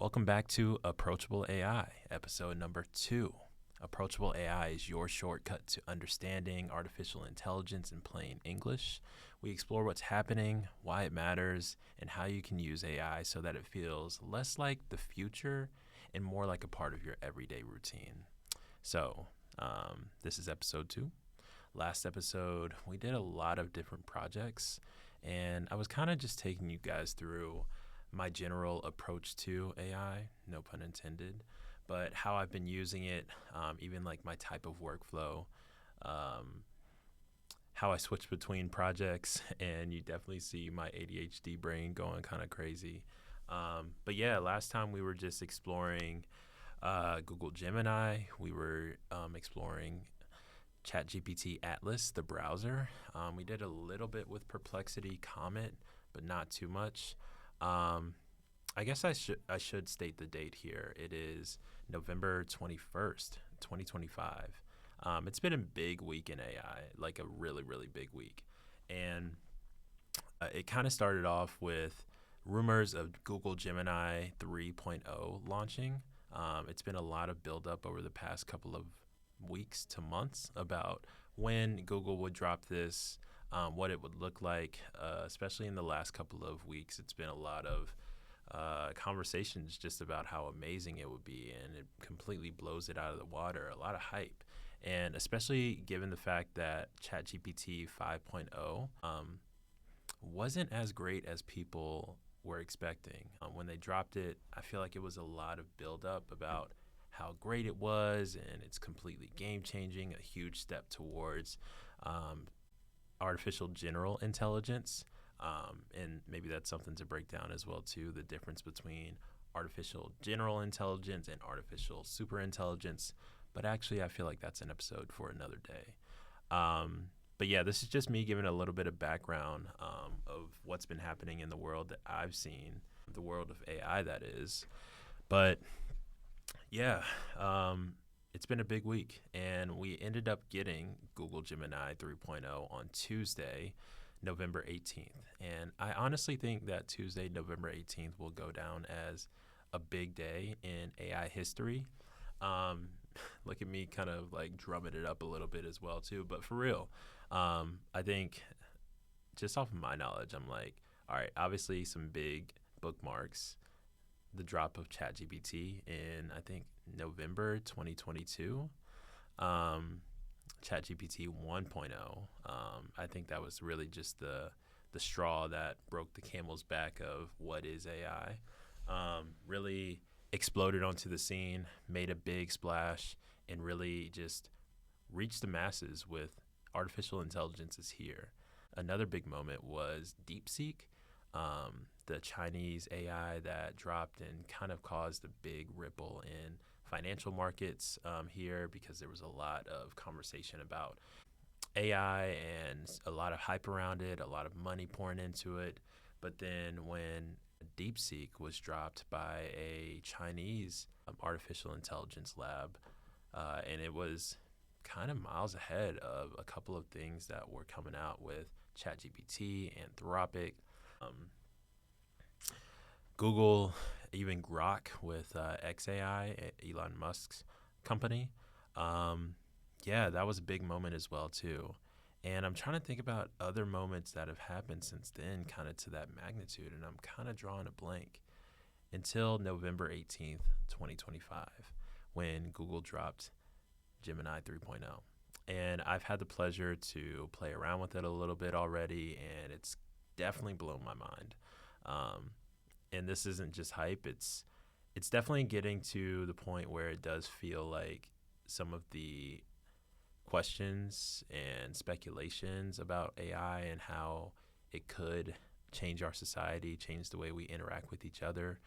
Welcome back to Approachable AI, episode number 2. Approachable AI is your shortcut to understanding artificial intelligence in plain English. We explore what's happening, why it matters, and how you can use AI so that it feels less like the future and more like a part of your everyday routine. So, this is episode 2. Last episode, we did a lot of different projects, and I was kind of just taking you guys through my general approach to AI, no pun intended, but how I've been using it, even like my type of workflow, how I switch between projects, and you definitely see my ADHD brain going kind of crazy. But yeah, last time we were just exploring Google Gemini. We were exploring ChatGPT Atlas, the browser. We did a little bit with Perplexity Comet, but not too much. I guess I should state the date here. It is November 21st, 2025. It's been a big week in AI, like a really, really big week. And it kind of started off with rumors of Google Gemini 3.0 launching. It's been a lot of buildup over the past couple of weeks to months about when Google would drop this, what it would look like, especially in the last couple of weeks. It's been a lot of conversations just about how amazing it would be, and it completely blows it out of the water, a lot of hype. And especially given the fact that ChatGPT 5.0 wasn't as great as people were expecting. When they dropped it, I feel like it was a lot of buildup about how great it was, and it's completely game-changing, a huge step towards artificial general intelligence. And maybe that's something to break down as well, too, the difference between artificial general intelligence and artificial superintelligence. But actually, I feel like that's an episode for another day. But yeah, this is just me giving a little bit of background of what's been happening in the world that I've seen, the world of AI, that is. But yeah, it's been a big week, and we ended up getting Google Gemini 3.0 on Tuesday, November 18th. And I honestly think that Tuesday, November 18th will go down as a big day in AI history. Look at me kind of like drumming it up a little bit as well, too. But for real, I think just off of my knowledge, I'm like, all right, obviously some big bookmarks. The drop of ChatGPT in, I think, November 2022. ChatGPT 1.0. I think that was really just the straw that broke the camel's back of what is AI. Really exploded onto the scene, made a big splash, and really just reached the masses with artificial intelligence is here. Another big moment was DeepSeek, the Chinese AI that dropped and kind of caused a big ripple in financial markets here, because there was a lot of conversation about AI and a lot of hype around it, a lot of money pouring into it. But then when DeepSeek was dropped by a Chinese artificial intelligence lab, and it was kind of miles ahead of a couple of things that were coming out with ChatGPT, Anthropic, Google, even Grok with XAI, Elon Musk's company. Yeah, that was a big moment as well, too. And I'm trying to think about other moments that have happened since then, kind of to that magnitude, and I'm kind of drawing a blank until November 18th, 2025, when Google dropped Gemini 3.0. And I've had the pleasure to play around with it a little bit already, and it's definitely blown my mind. And this isn't just hype. It's definitely getting to the point where it does feel like some of the questions and speculations about AI and how it could change our society, change the way we interact with each other,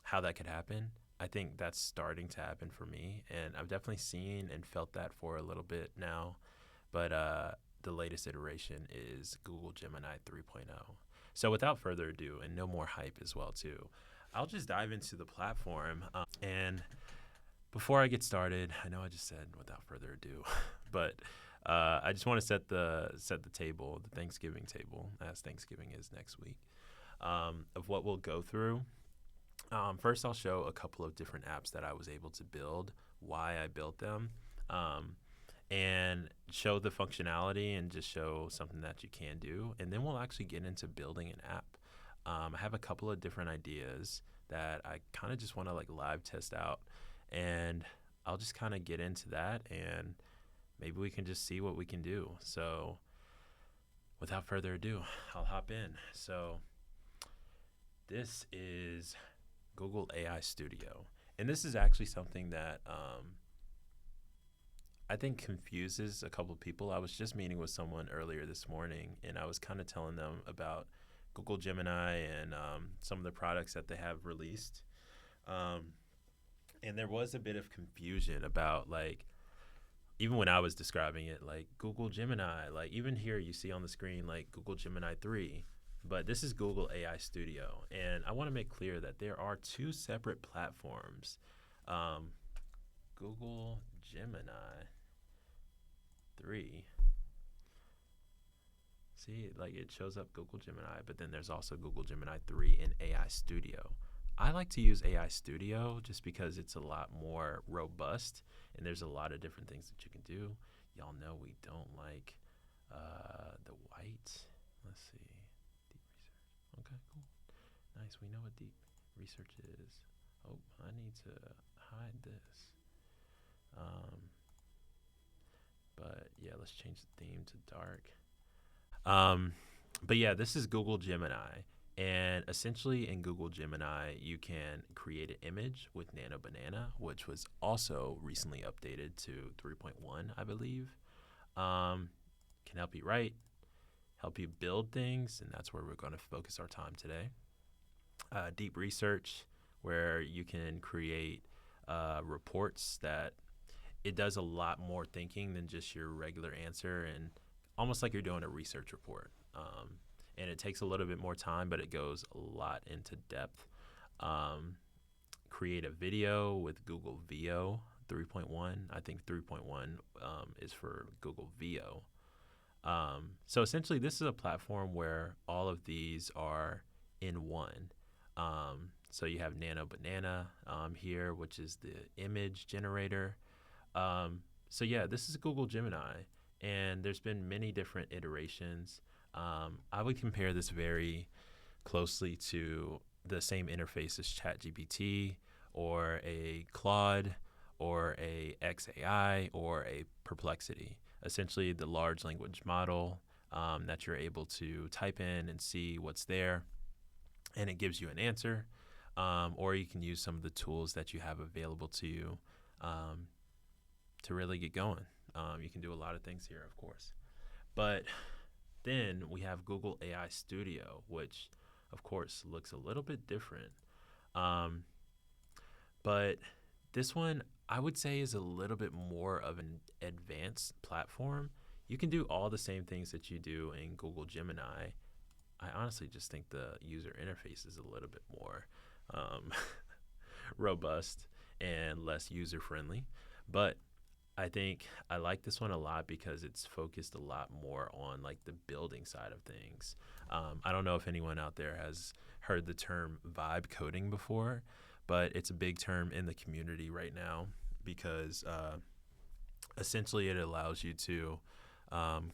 how that could happen. I think that's starting to happen for me, and I've definitely seen and felt that for a little bit now. But the latest iteration is Google Gemini 3.0. So without further ado, and no more hype as well, too, I'll just dive into the platform. And before I get started, I know I just said without further ado, but I just want to set the table, the Thanksgiving table, as Thanksgiving is next week, of what we'll go through. First, I'll show a couple of different apps that I was able to build, why I built them, um, and show the functionality and just show something that you can do. And then we'll actually get into building an app. I have a couple of different ideas that I kind of just want to like live test out. And I'll just kind of get into that and maybe we can just see what we can do. So without further ado, I'll hop in. So this is Google AI Studio. And this is actually something that I think confuses a couple of people. I was just meeting with someone earlier this morning, and I was kind of telling them about Google Gemini and some of the products that they have released. And there was a bit of confusion about, like, even when I was describing it, like Google Gemini, like even here you see on the screen, like Google Gemini 3. But this is Google AI Studio. And I want to make clear that there are two separate platforms. Google Gemini 3. See, like it shows up Google Gemini, but then there's also Google Gemini 3 in AI Studio. I like to use AI Studio just because it's a lot more robust and there's a lot of different things that you can do. Y'all know we don't like the white. Let's see. Deep research. Okay, cool. Nice. We know what deep research is. Oh, I need to hide this. But yeah, let's change the theme to dark. But yeah, this is Google Gemini. And essentially in Google Gemini, you can create an image with Nano Banana, which was also recently updated to 3.1, I believe. Can help you write, help you build things, and that's where we're going to focus our time today. Deep research, where you can create reports that it does a lot more thinking than just your regular answer, and almost like you're doing a research report. And it takes a little bit more time, but it goes a lot into depth. Create a video with Google VO 3.1. I think 3.1 is for Google VO. So essentially, this is a platform where all of these are in one. So you have Nano Banana here, which is the image generator. So yeah, this is Google Gemini, and there's been many different iterations. I would compare this very closely to the same interface as ChatGPT or a Claude or a XAI or a Perplexity. Essentially, the large language model that you're able to type in and see what's there, and it gives you an answer. Or you can use some of the tools that you have available to you to really get going. You can do a lot of things here, of course. But then we have Google AI Studio, which, of course, looks a little bit different. But this one, I would say, is a little bit more of an advanced platform. You can do all the same things that you do in Google Gemini. I honestly just think the user interface is a little bit more robust and less user-friendly. But I think I like this one a lot because it's focused a lot more on like the building side of things. I don't know if anyone out there has heard the term vibe coding before, but it's a big term in the community right now because essentially it allows you to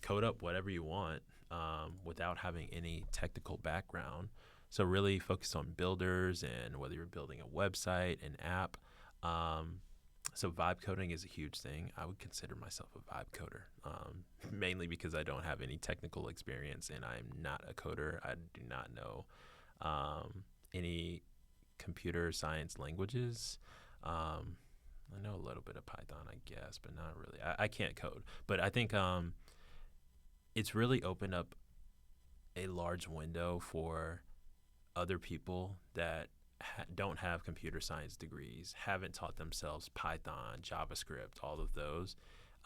code up whatever you want without having any technical background. So really focused on builders and whether you're building a website, an app. So vibe coding is a huge thing. I would consider myself a vibe coder, mainly because I don't have any technical experience and I'm not a coder. I do not know any computer science languages. I know a little bit of Python, I guess, but not really. I can't code. But I think it's really opened up a large window for other people that don't have computer science degrees, haven't taught themselves Python, JavaScript, all of those.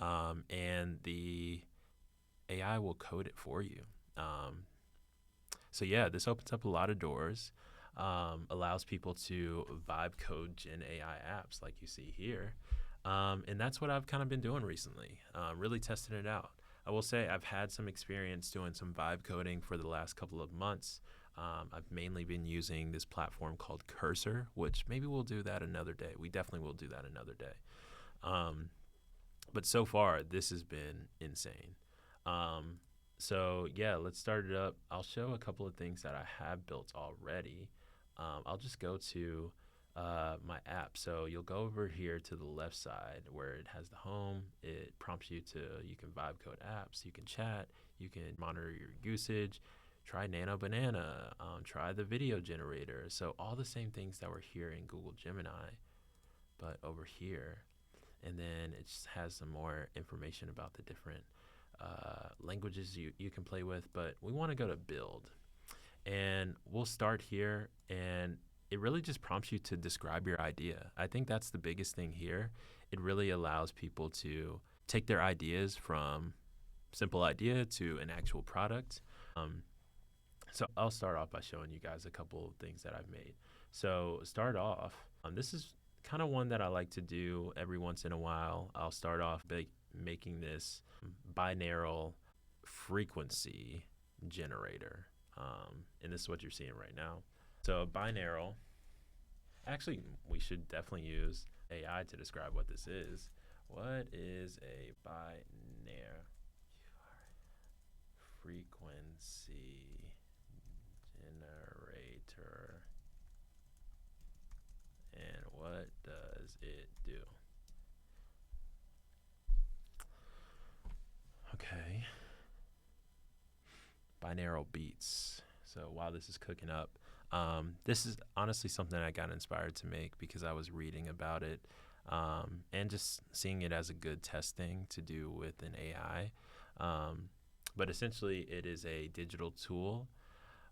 And the AI will code it for you. So yeah, this opens up a lot of doors, allows people to vibe code Gen AI apps like you see here. And that's what I've kind of been doing recently, really testing it out. I will say I've had some experience doing some vibe coding for the last couple of months. I've mainly been using this platform called Cursor, which maybe we'll do that another day. We definitely will do that another day. But so far, this has been insane. So yeah, let's start it up. I'll show a couple of things that I have built already. I'll just go to my app. So you'll go over here to the left side where it has the home. It prompts you can vibe code apps, you can chat, you can monitor your usage, try Nano Banana, try the video generator. So all the same things that were here in Google Gemini, but over here. And then it just has some more information about the different languages you can play with. But we want to go to build. And we'll start here. And it really just prompts you to describe your idea. I think that's the biggest thing here. It really allows people to take their ideas from simple idea to an actual product. So I'll start off by showing you guys a couple of things that I've made. So start off, this is kind of one that I like to do every once in a while. I'll start off by making this binaural frequency generator. And this is what you're seeing right now. So binaural, actually, we should definitely use AI to describe what this is. What is a binaural frequency generator? And what does it do? Okay. Binaural beats. So while this is cooking up, this is honestly something I got inspired to make because I was reading about it and just seeing it as a good test thing to do with an AI. But essentially, it is a digital tool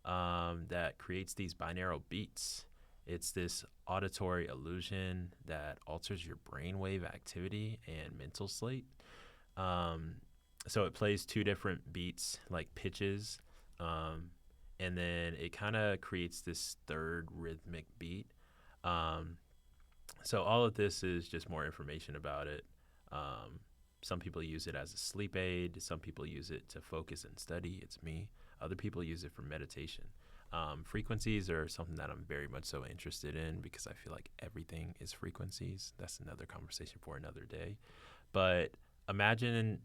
that creates these binaural beats. It's this auditory illusion that alters your brainwave activity and mental state. So it plays two different beats, like pitches, and then it kind of creates this third rhythmic beat. So all of this is just more information about it. Some people use it as a sleep aid. Some people use it to focus and study. It's me. Other people use it for meditation. Frequencies are something that I'm very much so interested in because I feel like everything is frequencies. That's another conversation for another day. But imagine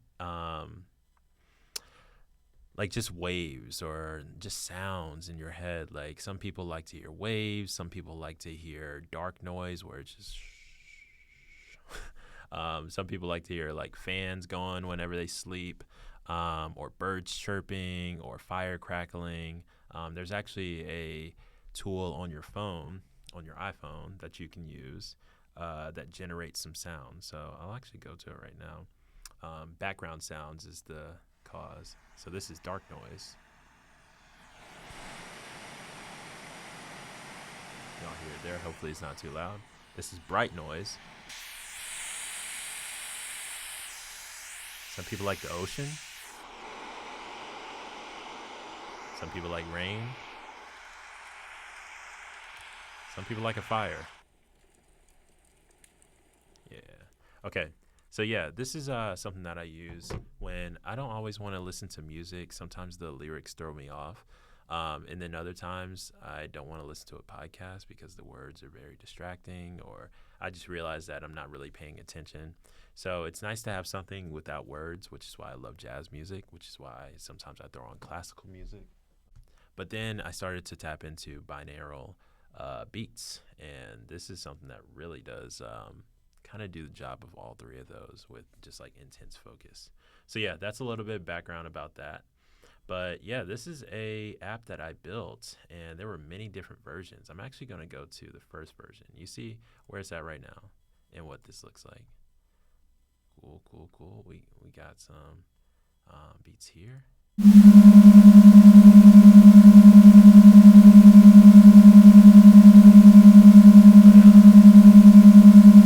like just waves or just sounds in your head. Like some people like to hear waves. Some people like to hear dark noise where it's just some people like to hear like fans going whenever they sleep, or birds chirping or fire crackling. There's actually a tool on your phone, on your iPhone, that you can use that generates some sound. So I'll actually go to it right now. Background sounds is the cause. So this is dark noise. Y'all hear it there. Hopefully it's not too loud. This is bright noise. Some people like the ocean. Some people like rain. Some people like a fire. Yeah. Okay. So yeah, this is something that I use when I don't always want to listen to music. Sometimes the lyrics throw me off. And then other times I don't want to listen to a podcast because the words are very distracting, or I just realize that I'm not really paying attention. So it's nice to have something without words, which is why I love jazz music, which is why sometimes I throw on classical music. But then I started to tap into binaural beats, and this is something that really does kind of do the job of all three of those with just like intense focus. So yeah, that's a little bit of background about that. But yeah, this is a app that I built, and there were many different versions. I'm actually going to go to the first version. You see where it's at right now and what this looks like. Cool. We got some beats here.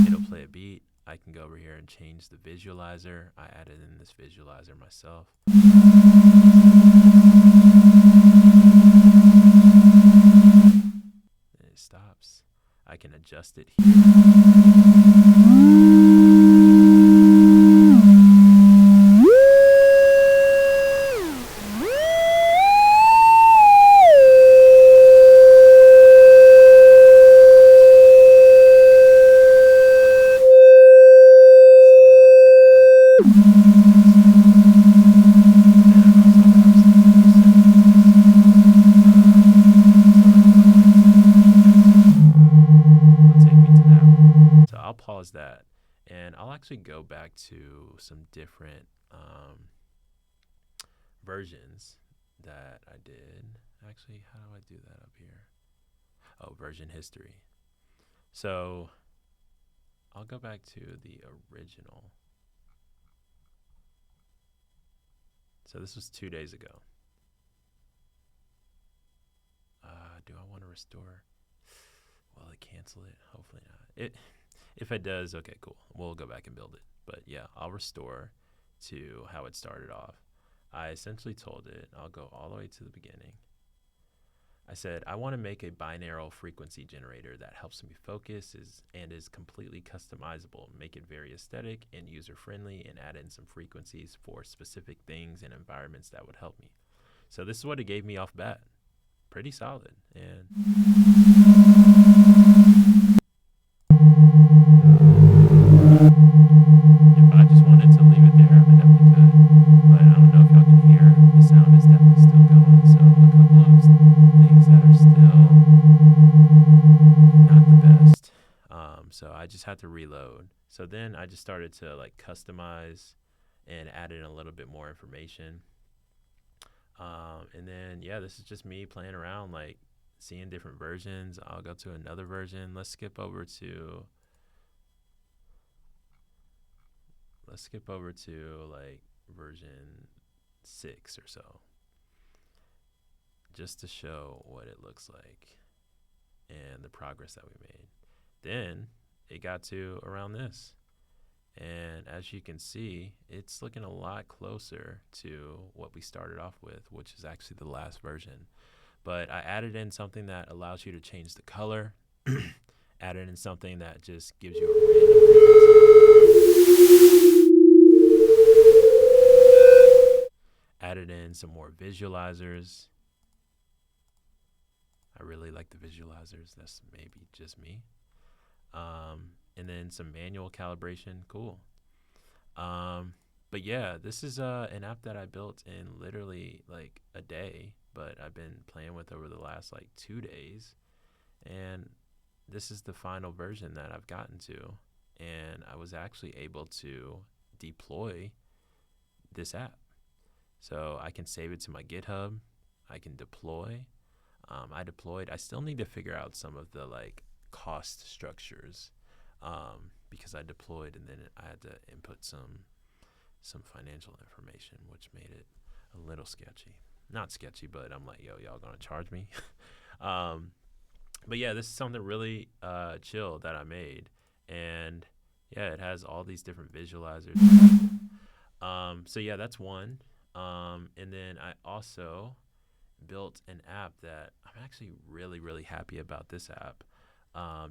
It'll play a beat. I can go over here and change the visualizer. I added in this visualizer myself. And it stops. I can adjust it here. that. And I'll actually go back to some different versions that I did. Actually, how do I do that up here? Oh, version history. So I'll go back to the original. So this was 2 days ago. Do I want to restore? Will it cancel it? Hopefully not. If it does, okay, cool. We'll go back and build it. But yeah, I'll restore to how it started off. I essentially told it, I'll go all the way to the beginning. I said, I want to make a binaural frequency generator that helps me focus and is completely customizable, make it very aesthetic and user-friendly, and add in some frequencies for specific things and environments that would help me. So this is what it gave me off bat. Pretty solid. And if I just wanted to leave it there, I definitely could. But I don't know if y'all can hear. The sound is definitely still going. So a couple of things that are still not the best. So I just had to reload. So then I just started to like customize and add in a little bit more information. And then, yeah, this is just me playing around, like seeing different versions. I'll go to another version. Let's skip over to like version 6 or so, just to show what it looks like and the progress that we made. Then it got to around this. And as you can see, it's looking a lot closer to what we started off with, which is actually the last version. But I added in something that allows you to change the color, added in something that just gives you a random frequency, added in some more visualizers. I really like the visualizers. That's maybe just me. And then some manual calibration. Cool. But yeah, this is an app that I built in literally like a day, but I've been playing with over the last like 2 days. And this is the final version that I've gotten to. And I was actually able to deploy this app. So I can save it to my GitHub. I can deploy. I still need to figure out some of the like cost structures. Because I deployed and then I had to input some financial information, which made it a little sketchy. Not sketchy, but I'm like, yo, y'all gonna charge me? But yeah, this is something really chill that I made. And yeah, it has all these different visualizers. So yeah, that's one. And then I also built an app that I'm actually really, really happy about this app.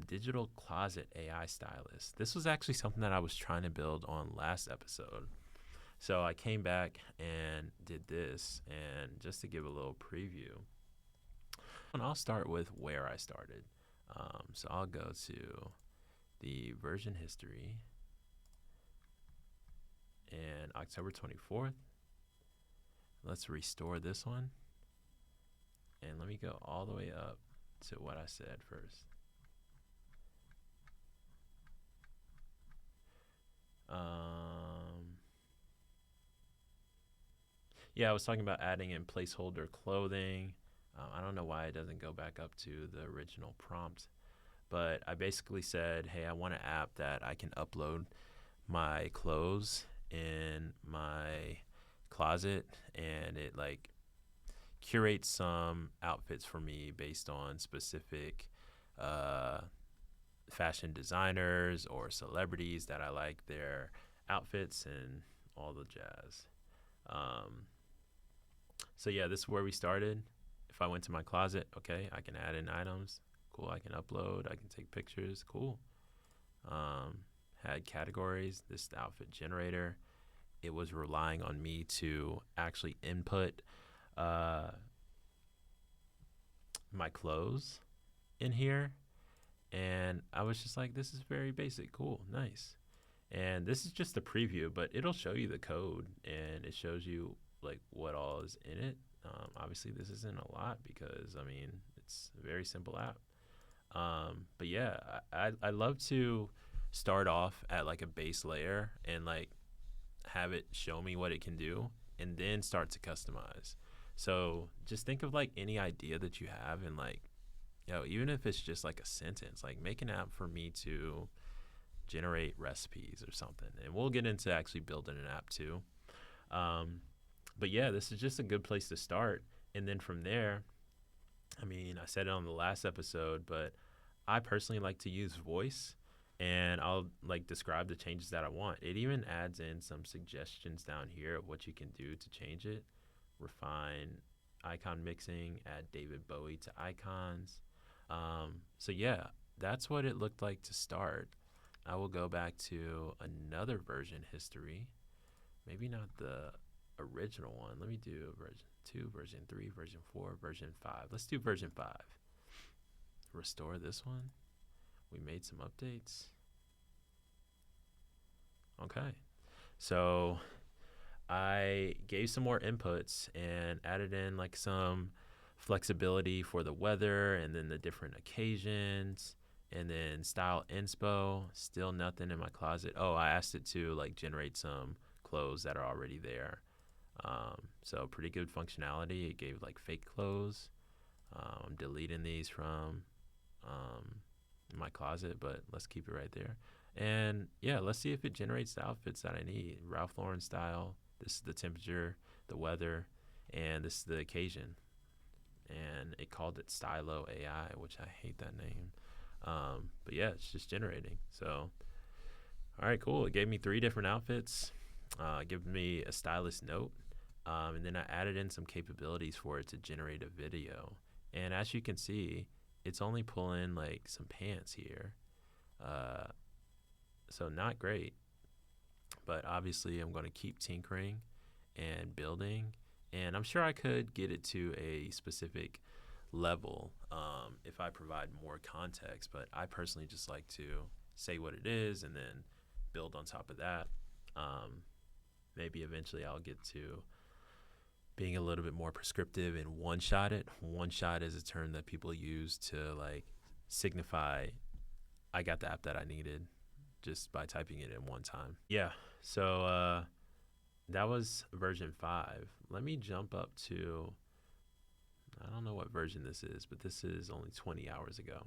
Digital Closet AI Stylist. This was actually something that I was trying to build on last episode. So I came back and did this, and just to give a little preview, and I'll start with where I started. So I'll go to the version history and October 24th. Let's restore this one. And let me go all the way up to what I said first. Yeah, I was talking about adding in placeholder clothing. I don't know why it doesn't go back up to the original prompt, but I basically said, hey, I want an app that I can upload my clothes in my closet, and it like curates some outfits for me based on specific fashion designers or celebrities that I like their outfits and all the jazz. So yeah, this is where we started. If I went to my closet, okay, I can add in items. Cool, I can upload, I can take pictures. Cool. Had categories, this outfit generator. It was relying on me to actually input my clothes in here. And I was just like, this is very basic. Cool, nice. And this is just a preview, but it'll show you the code, and it shows you like what all is in it. Obviously, this isn't a lot because, I mean, it's a very simple app. But yeah, I love to start off at like a base layer and like have it show me what it can do and then start to customize. So just think of like any idea that you have and like, even if it's just like a sentence, like make an app for me to generate recipes or something. And we'll get into actually building an app too. But yeah, this is just a good place to start. And then from there, I mean, I said it on the last episode, but I personally like to use voice and I'll like describe the changes that I want. It even adds in some suggestions down here of what you can do to change it. Refine icon mixing, add David Bowie to icons. So yeah, that's what it looked like to start. I will go back to another version history. Maybe not the original one. Let me do version 2, version 3, version 4, version 5. Let's do version 5. Restore this one. We made some updates. Okay. So I gave some more inputs and added in like some flexibility for the weather and then the different occasions and then style inspo. Still nothing in my closet. Oh, I asked it to like generate some clothes that are already there. So pretty good functionality. It gave like fake clothes. I'm deleting these from my closet, but let's keep it right there. And yeah, let's see if it generates the outfits that I need. Ralph Lauren style. This is the temperature, the weather, and this is the occasion. And it called it Stylo AI, which I hate that name. But yeah, it's just generating. So, all right, cool. It gave me 3 different outfits, gave me a stylist note, and then I added in some capabilities for it to generate a video. And as you can see, it's only pulling like some pants here. So not great, but obviously I'm going to keep tinkering and building. And I'm sure I could get it to a specific level if I provide more context, but I personally just like to say what it is and then build on top of that. Maybe eventually I'll get to being a little bit more prescriptive and one-shot it. One-shot is a term that people use to like signify I got the app that I needed just by typing it in one time. Yeah, so that was version 5. Let me jump up to, I don't know what version this is, but this is only 20 hours ago.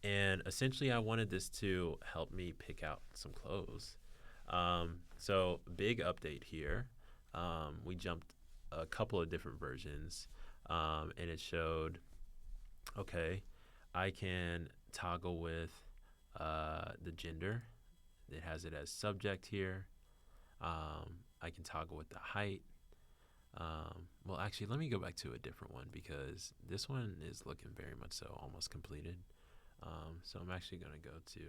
And essentially I wanted this to help me pick out some clothes. So big update here. We jumped a couple of different versions, and it showed, okay, I can toggle with the gender. It has it as subject here. I can toggle with the height. Well, actually, let me go back to a different one because this one is looking very much so almost completed. So I'm actually going to go to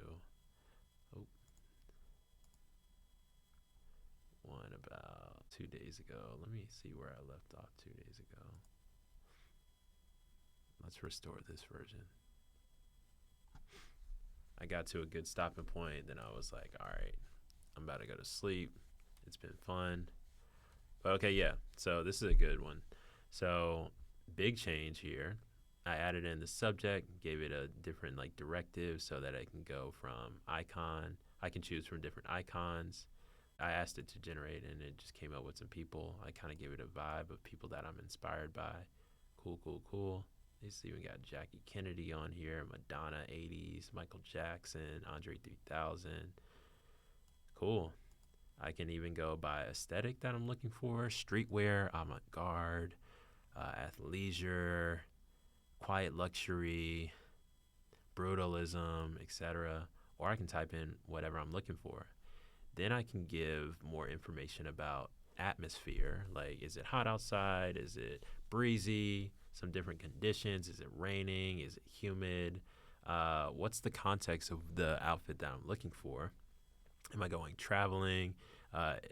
one about 2 days ago. Let me see where I left off 2 days ago. Let's restore this version. I got to a good stopping point. Then I was like, all right, I'm about to go to sleep. It's been fun. But okay, yeah. So this is a good one. So big change here. I added in the subject, gave it a different like directive so that I can go from icon. I can choose from different icons. I asked it to generate and it just came up with some people. I kind of gave it a vibe of people that I'm inspired by. Cool, cool, cool. It's even got Jackie Kennedy on here, Madonna 80s, Michael Jackson, Andre 3000. Cool. I can even go by aesthetic that I'm looking for. Streetwear, avant-garde, athleisure, quiet luxury, brutalism, etc. Or I can type in whatever I'm looking for. Then I can give more information about atmosphere, like is it hot outside, is it breezy, some different conditions, is it raining, is it humid, what's the context of the outfit that I'm looking for. Am I going traveling?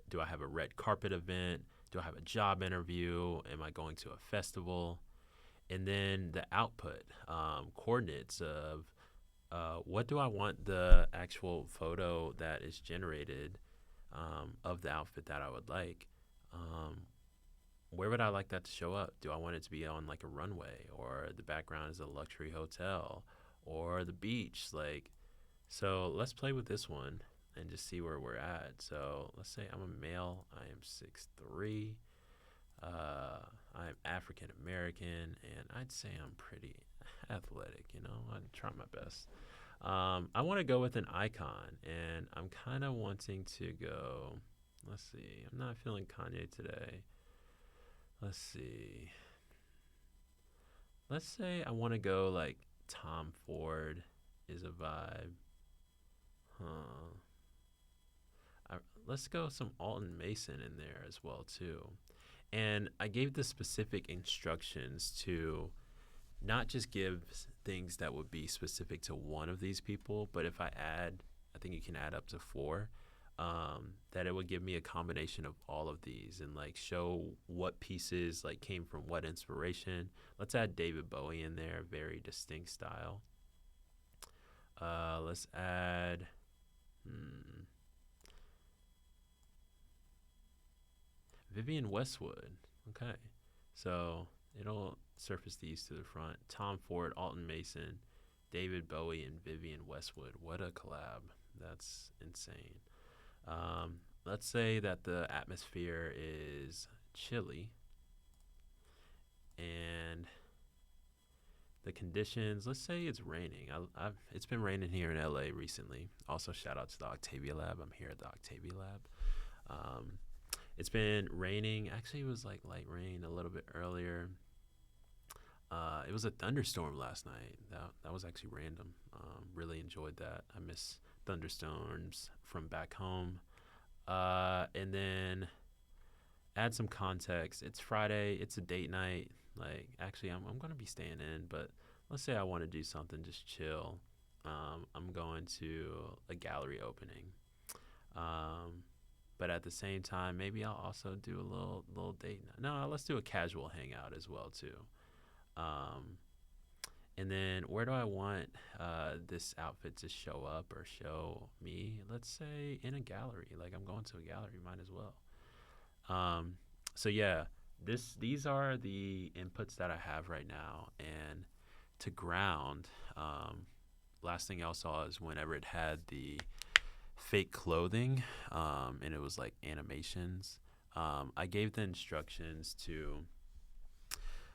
Do I have a red carpet event? Do I have a job interview? Am I going to a festival? And then the output, coordinates of what do I want the actual photo that is generated of the outfit that I would like. Where would I like that to show up? Do I want it to be on like a runway, or the background is a luxury hotel, or the beach. Like, so let's play with this one and just see where we're at. So let's say I'm a male. I am 6'3". I'm African American, and I'd say I'm pretty athletic. I'd try my best. I want to go with an icon, and I'm kind of wanting to go. Let's see. I'm not feeling Kanye today. Let's see. Let's say I want to go like Tom Ford is a vibe. Huh. I, let's go some Alton Mason in there as well too. And I gave the specific instructions to not just give things that would be specific to one of these people, but if I add, I think you can add up to four, that it would give me a combination of all of these and like show what pieces like came from what inspiration. Let's add David Bowie in there, very distinct style. Let's add Vivian Westwood. Okay, so it'll surface these to the front. Tom Ford, Alton Mason, David Bowie, and Vivian Westwood. What a collab. That's insane. Let's say that the atmosphere is chilly and the conditions, let's say it's raining. It's been raining here in LA recently. Also, shout out to the Octavia Lab. I'm here at the Octavia Lab. It's been raining. Actually, it was like light rain a little bit earlier. It was a thunderstorm last night. That was actually random. Really enjoyed that. I miss thunderstorms from back home. And then add some context. It's Friday. It's a date night. Like, actually, I'm going to be staying in, but let's say I want to do something just chill. I'm going to a gallery opening. But at the same time, maybe I'll also do a little date night. No, let's do a casual hangout as well, too. And then where do I want this outfit to show up or show me? Let's say in a gallery. Like, I'm going to a gallery, might as well. So yeah, these are the inputs that I have right now. And to ground, last thing I saw is whenever it had the fake clothing, and it was like animations. I gave the instructions to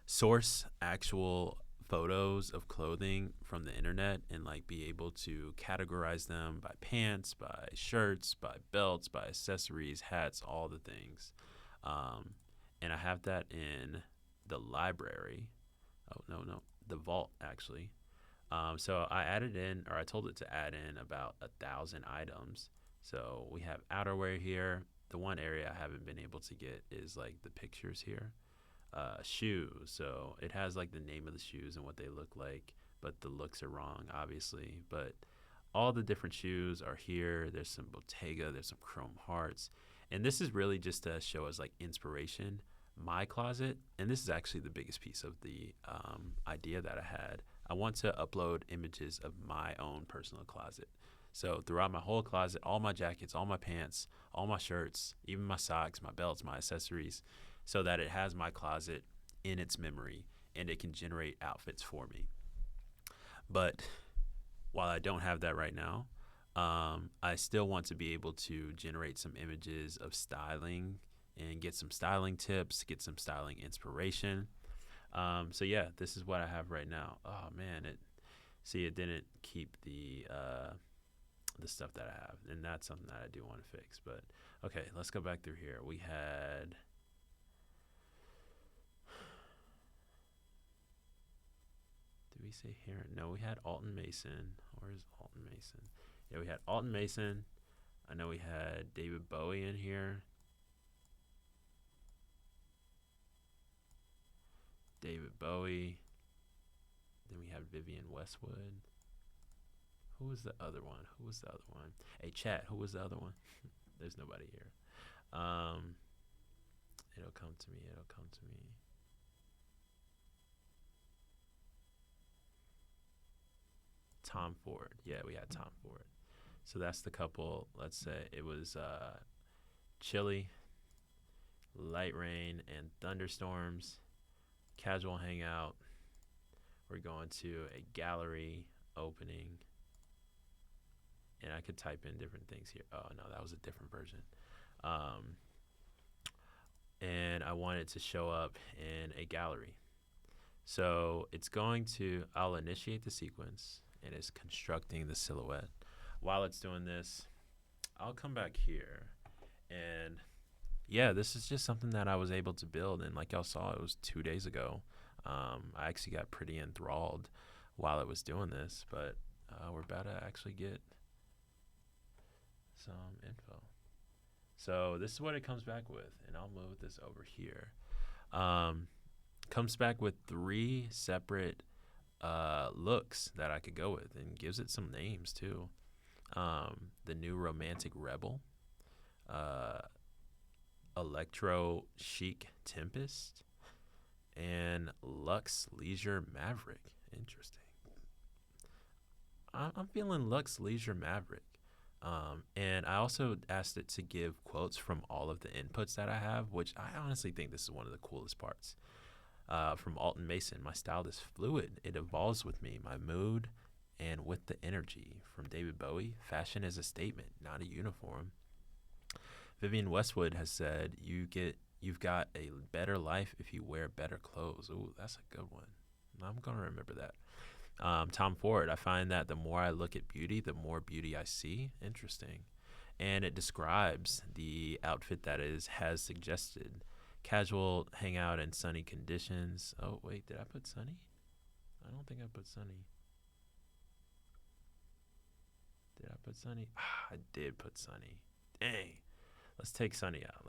source actual photos of clothing from the internet and like be able to categorize them by pants, by shirts, by belts, by accessories, hats, all the things. And I have that in the library. Oh, no, the vault actually. So I added in, or I told it to add in about 1,000 items. So we have outerwear here. The one area I haven't been able to get is like the pictures here. Shoes. So it has like the name of the shoes and what they look like, but the looks are wrong, obviously. But all the different shoes are here. There's some Bottega, there's some Chrome Hearts. And this is really just to show us like inspiration. My closet, and this is actually the biggest piece of the idea that I had. I want to upload images of my own personal closet. So throughout my whole closet, all my jackets, all my pants, all my shirts, even my socks, my belts, my accessories, so that it has my closet in its memory and it can generate outfits for me. But while I don't have that right now, I still want to be able to generate some images of styling and get some styling tips, get some styling inspiration. So yeah, this is what I have right now. Oh man, it didn't keep the stuff that I have, and that's something that I do want to fix. But okay, let's go back through here. We had did we say here? No, we had Alton Mason. Where's Alton Mason? Yeah, we had Alton Mason. I know we had David Bowie in here. David Bowie. Then we have Vivian Westwood. Who was the other one? Hey, chat, who was the other one? There's nobody here. It'll come to me. Tom Ford. Yeah, we had Tom Ford. So that's the couple. Let's say it was chilly, light rain, and thunderstorms. Casual hangout. We're going to a gallery. opening, and I could type in different things here. Oh no, that was a different version. Um, and I want it to show up in a gallery. So it's going to, I'll initiate the sequence and it's constructing the silhouette. While it's doing this, I'll come back here and yeah, this is just something that I was able to build. And like y'all saw, it was 2 days ago. I actually got pretty enthralled while it was doing this, but we're about to actually get some info. So this is what it comes back with, and I'll move this over here. Comes back with 3 separate looks that I could go with, and gives it some names too. The new romantic rebel, electro chic tempest, and luxe leisure maverick. Interesting. I'm feeling luxe leisure maverick. And I also asked it to give quotes from all of the inputs that I have, which I honestly think this is one of the coolest parts. From Alton Mason, my style is fluid. It evolves with me, my mood, and with the energy. From David Bowie, fashion is a statement, not a uniform. Vivian Westwood has said, you've got a better life if you wear better clothes. Ooh, that's a good one. I'm going to remember that. Tom Ford, I find that the more I look at beauty, the more beauty I see. Interesting. And it describes the outfit that has suggested casual hangout in sunny conditions. Oh, wait, did I put sunny? I don't think I put sunny. Did I put sunny? I did put sunny. Dang. Let's take sunny out.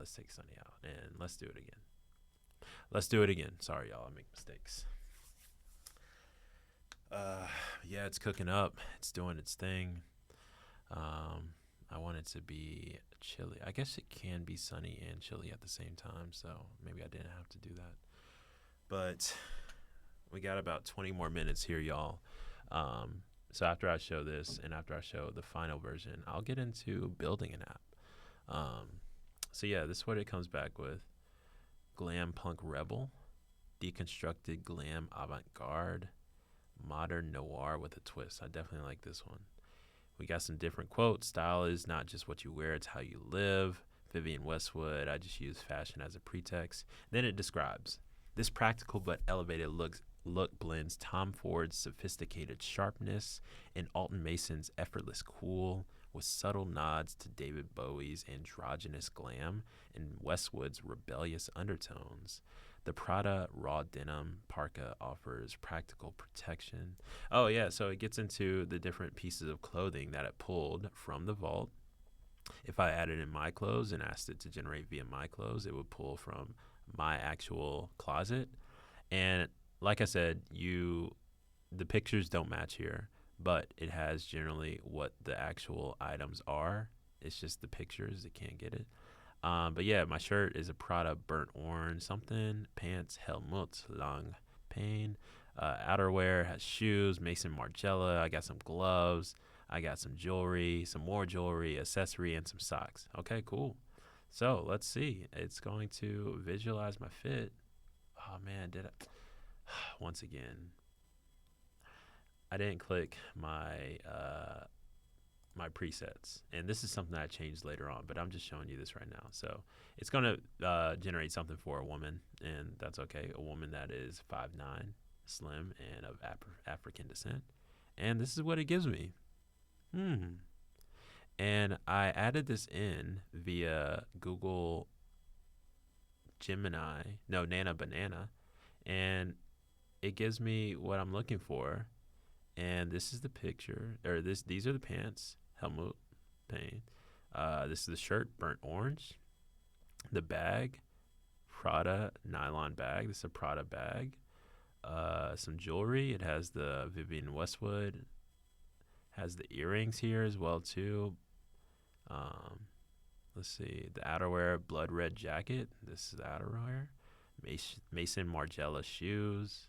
And let's do it again. Sorry, y'all. I make mistakes. Yeah, it's cooking up. It's doing its thing. I want it to be chilly. I guess it can be sunny and chilly at the same time, so maybe I didn't have to do that. But we got about 20 more minutes here, y'all. So after I show this and after I show the final version, I'll get into building an app. So yeah, this is what it comes back with. Glam punk rebel, deconstructed glam avant-garde, modern noir with a twist. I definitely like this one. We got some different quotes. Style is not just what you wear, it's how you live. Vivian Westwood, I just use fashion as a pretext. Then it describes, this practical but elevated look blends Tom Ford's sophisticated sharpness and Alton Mason's effortless cool with subtle nods to David Bowie's androgynous glam and Westwood's rebellious undertones. The Prada raw denim parka offers practical protection. Oh, yeah, so it gets into the different pieces of clothing that it pulled from the vault. If I added in my clothes and asked it to generate via my clothes, it would pull from my actual closet. And like I said, the pictures don't match here, but it has generally what the actual items are. It's just the pictures, it can't get it. But yeah, my shirt is a Prada burnt orange something. Pants Helmut Lang Pain. Outerwear has shoes, Mason Margiela. I got some gloves. I got some jewelry, some more jewelry, accessory, and some socks. Okay, cool. So let's see. It's going to visualize my fit. Oh man, did I? Once again, I didn't click my my presets, and this is something I changed later on, but I'm just showing you this right now. So it's going to generate something for a woman, and that's okay. A woman that is 5'9", slim, and of African descent, and this is what it gives me. And I added this in via Google Gemini, no, Nana Banana, and it gives me what I'm looking for. And this is the picture, or these are the pants, Helmut Pain. This is the shirt, burnt orange. The bag, Prada nylon bag. This is a Prada bag. Some jewelry. It has the Vivian Westwood. Has the earrings here as well too. Let's see, the outerwear, blood red jacket. This is the outerwear. Mason Margiela shoes.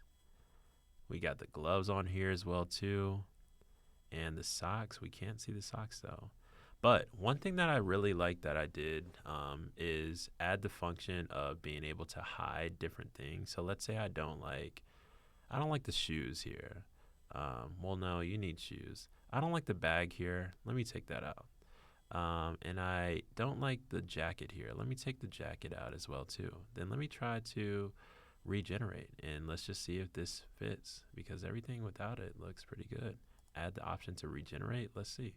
We got the gloves on here as well too. And the socks, we can't see the socks though. But one thing that I really like that I did is add the function of being able to hide different things. So let's say I don't like the shoes here. Well, no, you need shoes. I don't like the bag here. Let me take that out. And I don't like the jacket here. Let me take the jacket out as well too. Then let me try to regenerate and let's just see if this fits because everything without it looks pretty good. Add the option to regenerate. Let's see.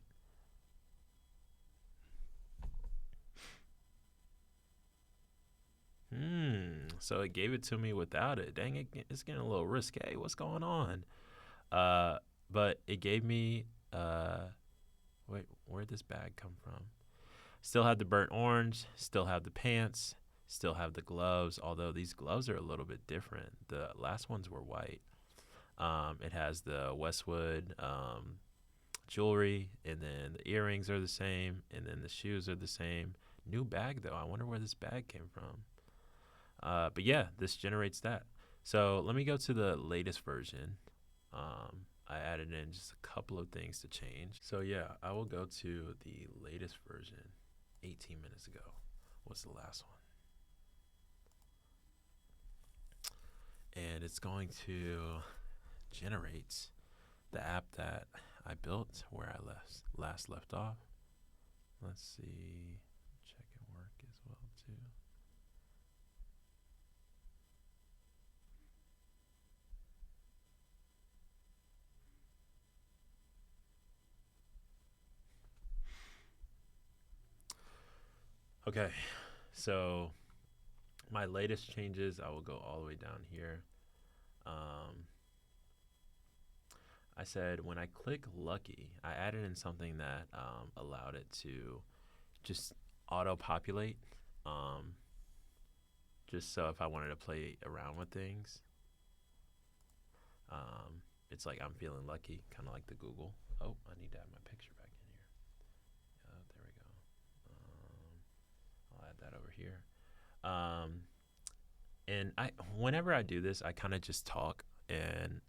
So it gave it to me without it. Dang it, it's getting a little risque. What's going on? But it gave me wait, where'd this bag come from? Still have the burnt orange, still have the pants, still have the gloves, although these gloves are a little bit different. The last ones were white. It has the Westwood jewelry, and then the earrings are the same, and then the shoes are the same. New bag, though. I wonder where this bag came from. But yeah, this generates that. So let me go to the latest version. I added in just a couple of things to change. So yeah, I will go to the latest version 18 minutes ago. What's the last one? And it's going to generate the app that I built where I last left off. Let's see, check and work as well too. Okay, so my latest changes, I will go all the way down here. Um, I said when I click Lucky, I added in something that allowed it to just auto-populate, um, just so if I wanted to play around with things, it's like I'm feeling lucky, kind of like the Google. Oh, I need to add my picture back in here. There we go. I'll add that over here. Um, and whenever I do this, I kind of just talk and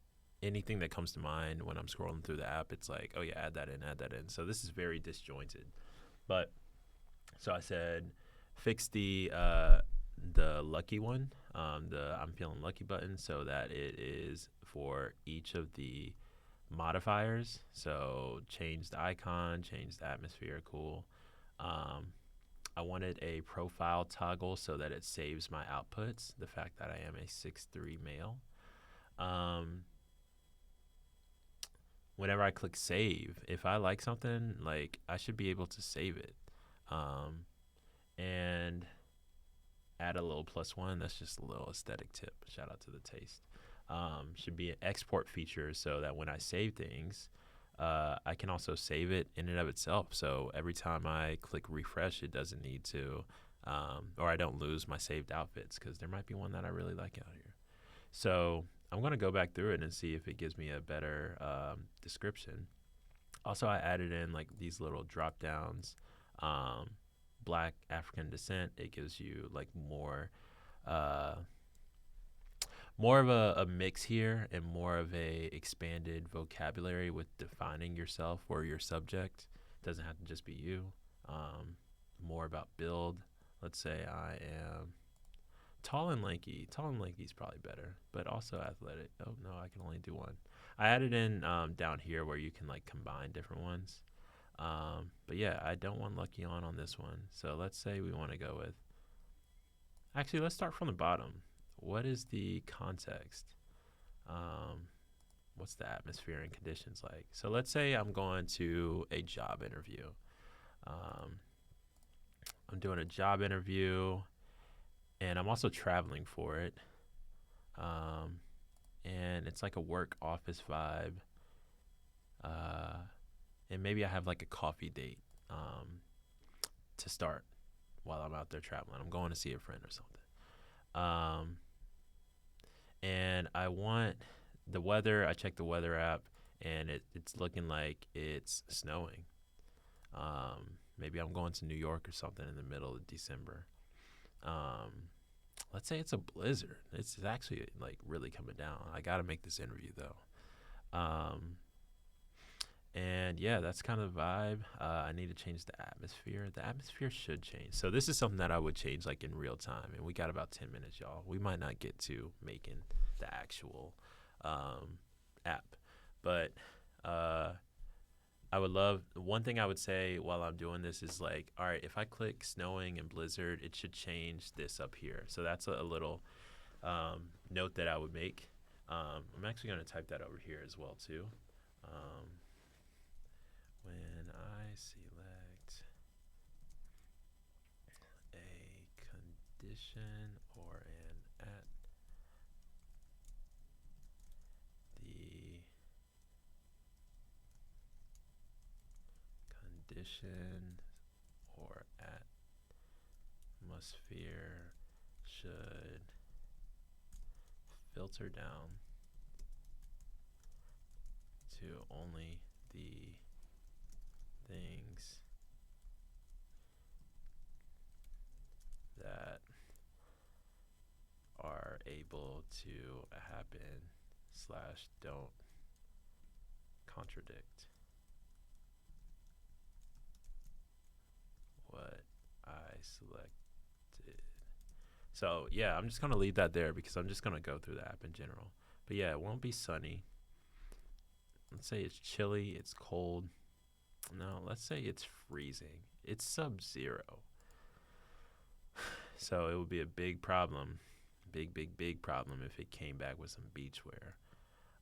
anything that comes to mind when I'm scrolling through the app, it's like, oh yeah, add that in, add that in. So this is very disjointed. But so I said, fix the lucky one, the I'm feeling lucky button, so that it is for each of the modifiers. So change the icon, change the atmosphere, cool. I wanted a profile toggle so that it saves my outputs, the fact that I am a 6'3" male. Whenever I click save, if I like something, like I should be able to save it. And add a little +1. That's just a little aesthetic tip. Shout out to the taste. Should be an export feature so that when I save things, I can also save it in and of itself. So every time I click refresh, it doesn't need to, or I don't lose my saved outfits because there might be one that I really like out here. So I'm going to go back through it and see if it gives me a better description. Also, I added in like these little drop downs. Black, African descent, it gives you like more of a mix here and more of a expanded vocabulary with defining yourself or your subject. It doesn't have to just be you. More about build. Let's say I am tall and lanky. Tall and lanky is probably better, but also athletic. Oh no, I can only do one. I added in down here where you can like combine different ones. But yeah, I don't want lucky on this one. So let's say we want to go with, actually, let's start from the bottom. What is the context? What's the atmosphere and conditions like? So let's say I'm going to a job interview. I'm doing a job interview and I'm also traveling for it. And it's like a work office vibe. And maybe I have like a coffee date to start while I'm out there traveling. I'm going to see a friend or something. And I want the weather. I checked the weather app, and it's looking like it's snowing. Maybe I'm going to New York or something in the middle of December. Let's say it's a blizzard. It's actually like really coming down. I got to make this interview though. And yeah, that's kind of the vibe. I need to change the atmosphere. The atmosphere should change. So this is something that I would change like in real time. And we got about 10 minutes, y'all. We might not get to making the actual app. But uh, I would love one thing I would say while I'm doing this is like, all right, if I click snowing and blizzard, it should change this up here. So that's a little note that I would make. I'm actually going to type that over here as well too. Um, when I select a condition or an at the condition or atmosphere should filter down to only the things that are able to happen slash don't contradict what I selected. So yeah, I'm just gonna leave that there because I'm just gonna go through the app in general. But yeah, it won't be sunny. Let's say it's chilly, it's cold. No, let's say it's freezing. It's sub-zero. So it would be a big problem, big problem if it came back with some beachwear.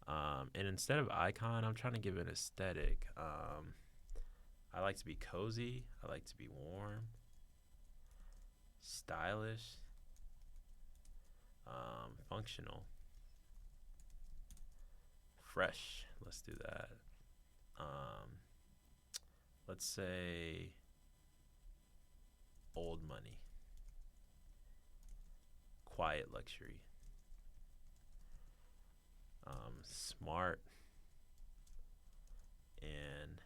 And instead of icon, I'm trying to give an aesthetic. I like to be cozy. I like to be warm, stylish, functional, fresh. Let's do that. Let's say old money, quiet luxury, smart, and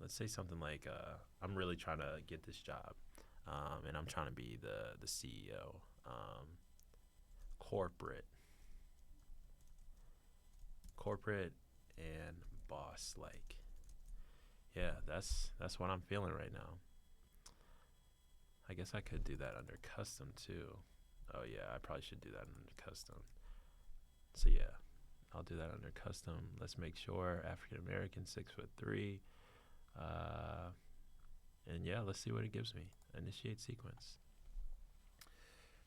let's say something like I'm really trying to get this job, and I'm trying to be the CEO. Corporate and boss like. Yeah, that's what I'm feeling right now. I guess I could do that under custom too. Oh yeah, I probably should do that under custom. So yeah, I'll do that under custom. Let's make sure African American, 6'3". And yeah, let's see what it gives me. Initiate sequence.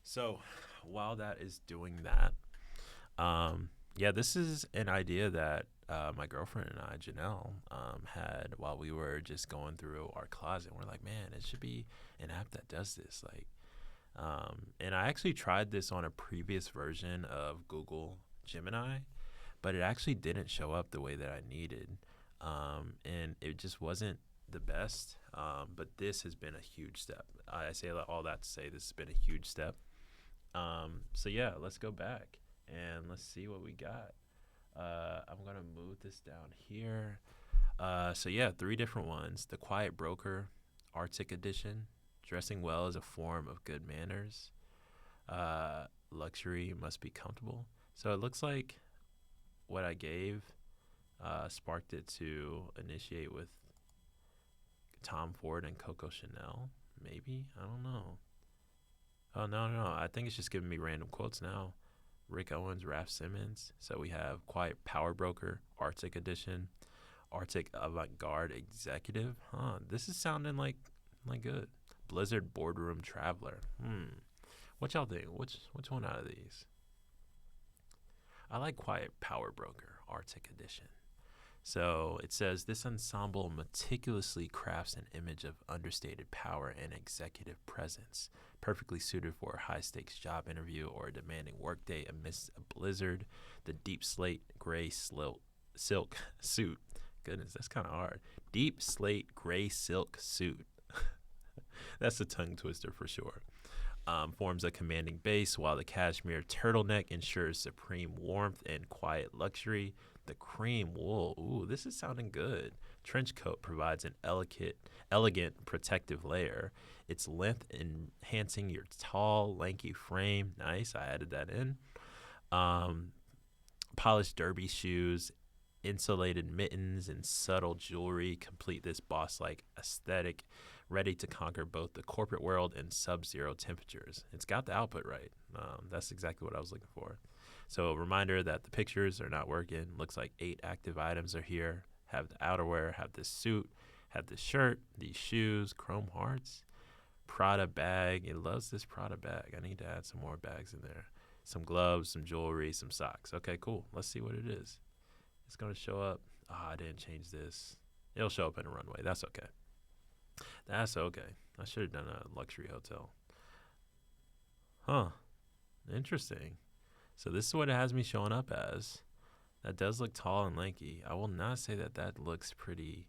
So while that is doing that, yeah, this is an idea that my girlfriend and I, Janelle, had while we were just going through our closet. We're like, man, it should be an app that does this. Like, and I actually tried this on a previous version of Google Gemini, but it actually didn't show up the way that I needed. And it just wasn't the best. But this has been a huge step. I say all that to say this has been a huge step. So yeah, let's go back and let's see what we got. I'm going to move this down here. So yeah, 3 different ones. The Quiet Broker, Arctic Edition, dressing well is a form of good manners. Luxury must be comfortable. So it looks like what I gave sparked it to initiate with Tom Ford and Coco Chanel. Maybe? I don't know. Oh, no. I think it's just giving me random quotes now. Rick Owens, Raf Simons. So we have Quiet Power Broker, Arctic Edition, Arctic Avant-Garde Executive. This is sounding like good. Blizzard Boardroom Traveler. What y'all think? Which one out of these? I like Quiet Power Broker, Arctic Edition. So it says this ensemble meticulously crafts an image of understated power and executive presence, perfectly suited for a high-stakes job interview or a demanding workday amidst a blizzard. The deep slate gray silk suit. Goodness, that's kind of hard. Deep slate gray silk suit. That's a tongue twister for sure. Forms a commanding base, while the cashmere turtleneck ensures supreme warmth and quiet luxury. The cream wool, ooh, this is sounding good. Trench coat provides an elegant protective layer. Its length enhancing your tall, lanky frame. Nice, I added that in. Polished derby shoes, insulated mittens, and subtle jewelry complete this boss-like aesthetic, ready to conquer both the corporate world and sub-zero temperatures. It's got the output right. That's exactly what I was looking for. So a reminder that the pictures are not working. Looks like 8 active items are here. Have the outerwear, have this suit, have this shirt, these shoes, chrome hearts, Prada bag. It loves this Prada bag. I need to add some more bags in there. Some gloves, some jewelry, some socks. Okay, cool. Let's see what it is. It's going to show up. I didn't change this. It'll show up in a runway. That's okay. That's okay. I should have done a luxury hotel. Huh. Interesting. So this is what it has me showing up as. That does look tall and lanky. I will not say that that looks pretty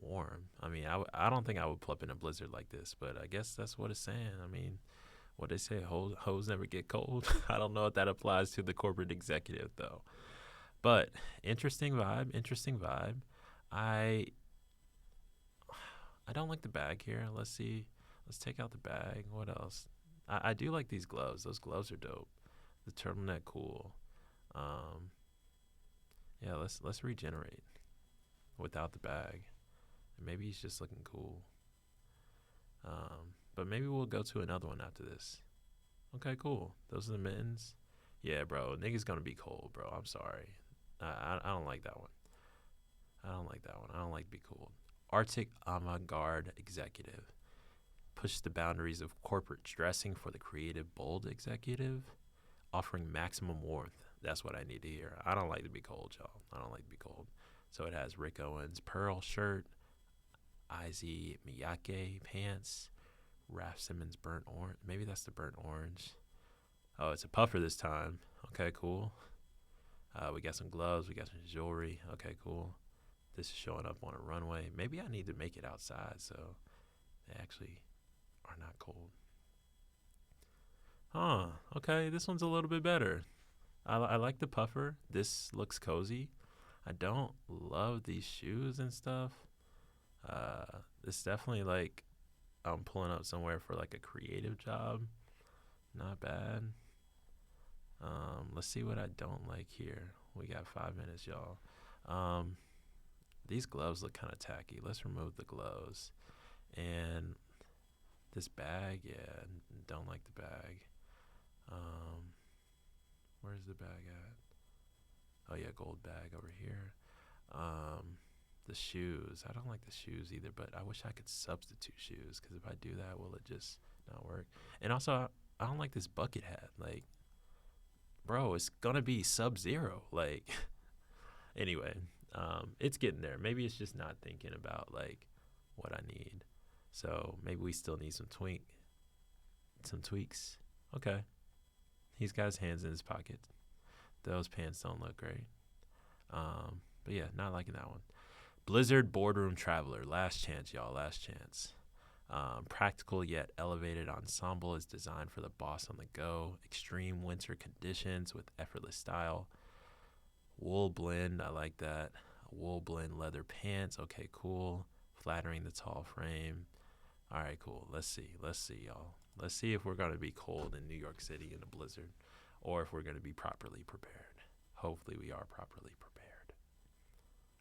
warm. I mean, I don't think I would pull up in a blizzard like this, but I guess that's what it's saying. I mean, what they say, hoes never get cold. I don't know if that applies to the corporate executive, though. But interesting vibe, interesting vibe. I don't like the bag here. Let's see. Let's take out the bag. What else? I do like these gloves. Those gloves are dope. The turtleneck, cool. Yeah, let's regenerate without the bag. Maybe he's just looking cool. But maybe we'll go to another one after this. Okay, cool. Those are the mittens. Yeah, bro. Nigga's gonna be cold, bro. I'm sorry. I don't like that one. I don't like that one. I don't like to be cold. Arctic avant-garde executive. Push the boundaries of corporate dressing for the creative, bold executive. Offering maximum warmth. That's what I need to hear. I don't like to be cold, y'all. I don't like to be cold. So it has Rick Owens' pearl shirt, Izzy Miyake pants, Raph Simmons burnt orange. Maybe that's the burnt orange. Oh, it's a puffer this time. Okay, cool. We got some gloves. We got some jewelry. Okay, cool. This is showing up on a runway. Maybe I need to make it outside so they actually are not cold. Huh. Okay, this one's a little bit better. I like the puffer. This looks cozy. I don't love these shoes and stuff. It's definitely like I'm pulling up somewhere for like a creative job. Not bad. Let's see what I don't like here. We got 5 minutes, y'all. These gloves look kind of tacky. Let's remove the gloves. And this bag, yeah, don't like the bag. Where's the bag at? Oh yeah, gold bag over here. The shoes, I don't like the shoes either, but I wish I could substitute shoes, because if I do that, will it just not work? And also, I don't like this bucket hat. Like, bro, it's gonna be sub-zero. Like, anyway, it's getting there. Maybe it's just not thinking about like what I need. So maybe we still need some tweaks. Okay. He's got his hands in his pockets. Those pants don't look great. But yeah, not liking that one. Blizzard Boardroom Traveler. Last chance, y'all. Last chance. Practical yet elevated ensemble is designed for the boss on the go. Extreme winter conditions with effortless style. Wool blend. I like that. Wool blend leather pants. Okay, cool. Flattering the tall frame. All right, cool. Let's see, y'all. Let's see if we're going to be cold in New York City in a blizzard, or if we're going to be properly prepared. Hopefully we are properly prepared.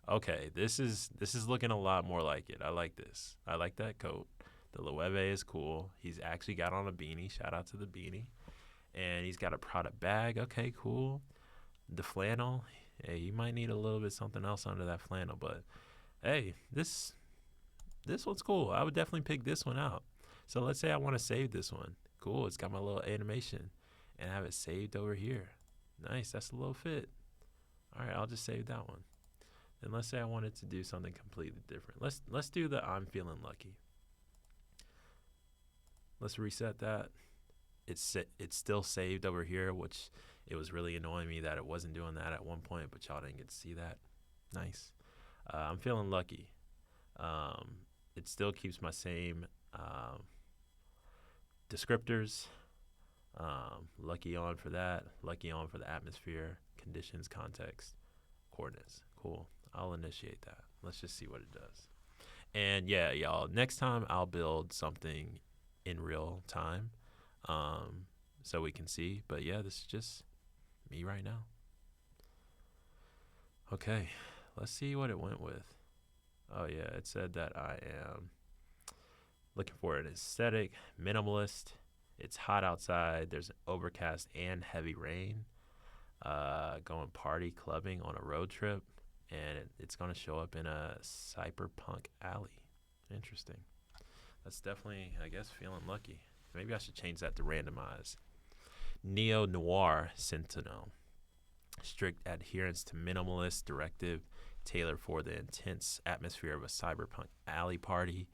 Okay, this is looking a lot more like it. I like this. I like that coat. The Loewe is cool. He's actually got on a beanie. Shout out to the beanie. And he's got a product bag. Okay, cool. The flannel. Hey, you might need a little bit something else under that flannel, but hey, this one's cool. I would definitely pick this one out. So let's say I want to save this one. Cool, it's got my little animation and I have it saved over here. Nice, that's a little fit. All right, I'll just save that one. And let's say I wanted to do something completely different. Let's do the I'm feeling lucky. Let's reset that. It's still saved over here, which it was really annoying me that it wasn't doing that at one point, but y'all didn't get to see that. Nice. I'm feeling lucky. It still keeps my same descriptors. Lucky on for that. Lucky on for the atmosphere, conditions, context, coordinates. Cool. I'll initiate that. Let's just see what it does. And yeah, y'all, next time I'll build something in real time so we can see. But yeah, this is just me right now. Okay, let's see what it went with. Oh yeah, it said that I am looking for an aesthetic, minimalist, It's hot outside. There's overcast and heavy rain. Going party clubbing on a road trip, and it's going to show up in a cyberpunk alley. Interesting. That's definitely, I guess, feeling lucky. Maybe I should change that to randomize. Neo Noir Sentinel. Strict adherence to minimalist directive tailored for the intense atmosphere of a cyberpunk alley party.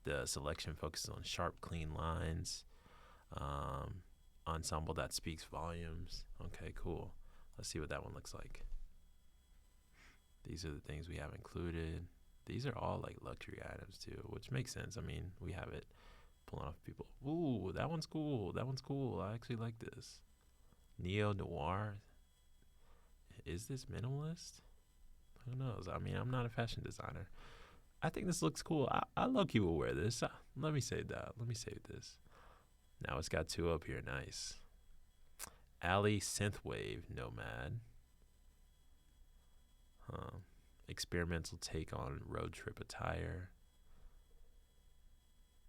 The selection focuses on sharp, clean lines. Ensemble that speaks volumes. Okay, cool. Let's see what that one looks like. These are the things we have included. These are all like luxury items too, which makes sense. I mean, we have it pulling off people. Ooh, that one's cool. That one's cool. I actually like this. Neo Noir. Is this minimalist? Who knows? I mean, I'm not a fashion designer. I think this looks cool. I low-key will wear this. Let me save that. Let me save this. Now it's got two up here. Nice. Alley Synthwave Nomad. Experimental take on road trip attire.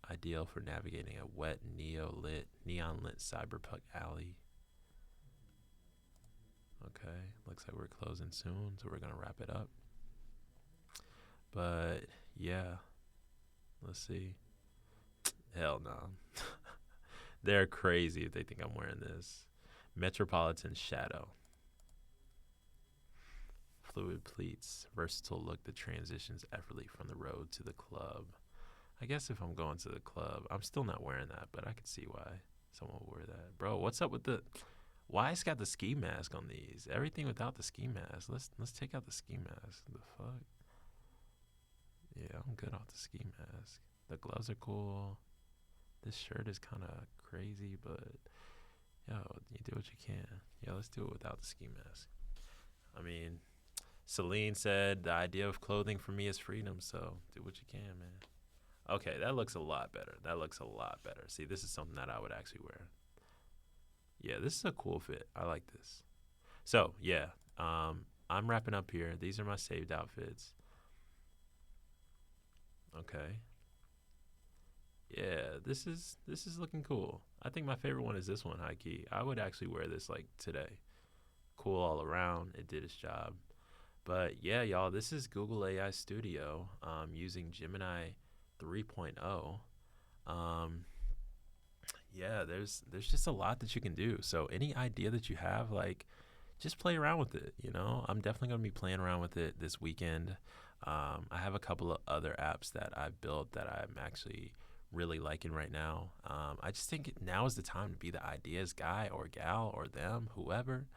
Ideal for navigating a wet, neon lit cyberpunk alley. Okay, looks like we're closing soon, so we're gonna wrap it up. But yeah, let's see. Hell no. They're crazy if they think I'm wearing this. Metropolitan Shadow. Fluid pleats, versatile look that transitions effortlessly from the road to the club. I guess if I'm going to the club, I'm still not wearing that, but I could see why someone would wear that. Bro, what's up with the... Why it's got the ski mask on these? Everything without the ski mask. Let's take out the ski mask. The fuck? Yeah, I'm good off the ski mask. The gloves are cool. This shirt is kind of crazy, but yo, you do what you can. Yeah, let's do it without the ski mask. I mean, Celine said the idea of clothing for me is freedom, so do what you can, man. Okay, that looks a lot better. That looks a lot better. See, this is something that I would actually wear. Yeah, this is a cool fit. I like this. So, yeah, I'm wrapping up here. These are my saved outfits. Okay. Yeah, this is looking cool. I think my favorite one is this one, high key. I would actually wear this like today. Cool all around. It did its job. But yeah, y'all, this is Google AI Studio using Gemini 3.0. Yeah, there's just a lot that you can do. So any idea that you have, like, just play around with it. You know, I'm definitely gonna be playing around with it this weekend. I have a couple of other apps that I've built that I'm actually really liking right now. I just think now is the time to be the ideas guy or gal or them, whoever,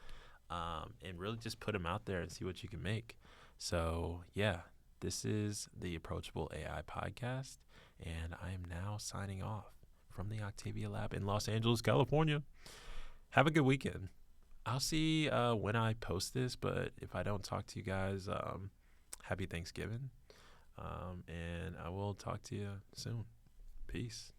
and really just put them out there and see what you can make. So yeah, this is the Approachable AI podcast, and I am now signing off from the Octavia Lab in Los Angeles, California. Have a good weekend. I'll see when I post this, but if I don't talk to you guys, happy Thanksgiving. And I will talk to you soon. Peace.